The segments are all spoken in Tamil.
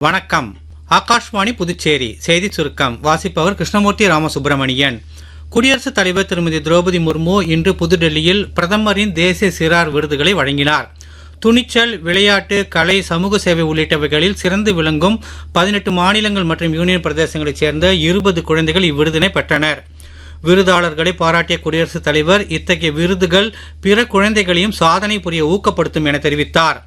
வணக்கம். ஆகாஷ்வாணி புதுச்சேரி செய்தி சுருக்கம் வாசிப்பவர் கிருஷ்ணமூர்த்தி ராமசுப்பிரமணியன். குடியரசுத் தலைவர் திருமதி திரௌபதி முர்மு இன்று புதுடெல்லியில் பிரதமரின் தேசிய சிறார் விருதுகளை வழங்கினார். துணிச்சல், விளையாட்டு, கலை, சமூக சேவை உள்ளிட்டவைகளில் சிறந்து விளங்கும் 18 மாநிலங்கள் மற்றும் யூனியன் பிரதேசங்களைச் சேர்ந்த 20 குழந்தைகள் இவ்விருதினை பெற்றனர். விருதாளர்களை பாராட்டிய குடியரசுத் தலைவர் இத்தகைய விருதுகள் பிற குழந்தைகளையும் சாதனை புரிய ஊக்கப்படுத்தும் என தெரிவித்தார்.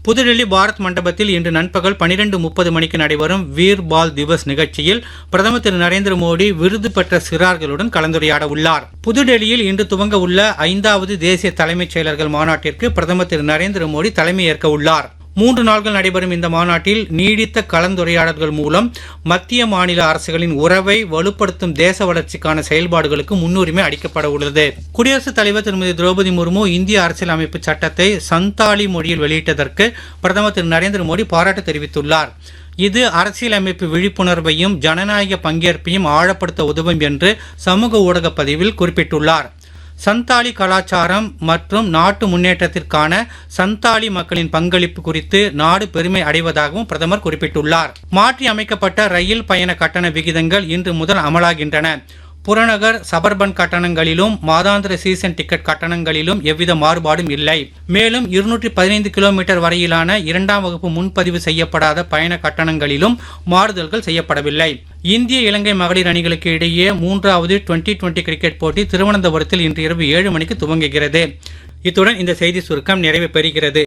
புதுடெல்லி பாரத் மண்டபத்தில் இன்று நண்பகல் 12:30 மணிக்கு நடைபெறும் வீர் பால் திவஸ் நிகழ்ச்சியில் பிரதமர் திரு நரேந்திர மோடி விருது பெற்ற சிறார்களுடன் கலந்துரையாட உள்ளார். புதுடெல்லியில் இன்று துவங்க உள்ள 5வது தேசிய தலைமைச் செயலர்கள் மாநாட்டிற்கு பிரதமர் திரு நரேந்திர மோடி தலைமையேற்க உள்ளார். 3 நாட்கள் நடைபெறும் இந்த மாநாட்டில் நீடித்த கலந்துரையாடல்கள் மூலம் மத்திய மாநில அரசுகளின் உறவை வலுப்படுத்தும் தேச வளர்ச்சிக்கான செயல்பாடுகளுக்கு முன்னுரிமை அளிக்கப்பட உள்ளது. குடியரசுத் தலைவர் திருமதி திரௌபதி முர்மு இந்திய அரசியல் அமைப்பு சட்டத்தை சந்தாலி மொழியில் வெளியிட்டதற்கு பிரதமர் திரு நரேந்திர மோடி பாராட்டு தெரிவித்துள்ளார். இது அரசியலமைப்பு விழிப்புணர்வையும் ஜனநாயக பங்கேற்பையும் ஆழப்படுத்த உதவும் என்று சமூக ஊடக பதிவில் குறிப்பிட்டுள்ளார். சந்தாலி கலாச்சாரம் மற்றும் நாட்டு முன்னேற்றத்திற்கான சந்தாலி மக்களின் பங்களிப்பு குறித்து நாடு பெருமை அடைவதாகவும் பிரதமர் குறிப்பிட்டுள்ளார். மாற்றி அமைக்கப்பட்ட ரயில் பயண கட்டண விகிதங்கள் இன்று முதல் அமலாகின்றன. புறநகர் சபர்பன் கட்டணங்களிலும் மாதாந்திர சீசன் டிக்கெட் கட்டணங்களிலும் எவ்வித மாறுபாடும் இல்லை. மேலும் 215 கிலோமீட்டர் வரையிலான 2ஆம் வகுப்பு முன்பதிவு செய்யப்படாத பயண கட்டணங்களிலும் மாறுதல்கள் செய்யப்படவில்லை. இந்திய இலங்கை மகளிர் அணிகளுக்கு இடையே 3வது டுவெண்டி கிரிக்கெட் போட்டி திருவனந்தபுரத்தில் இன்று இரவு 7 மணிக்கு துவங்குகிறது. இத்துடன் இந்த செய்தி சுருக்கம் நிறைவு பெறுகிறது.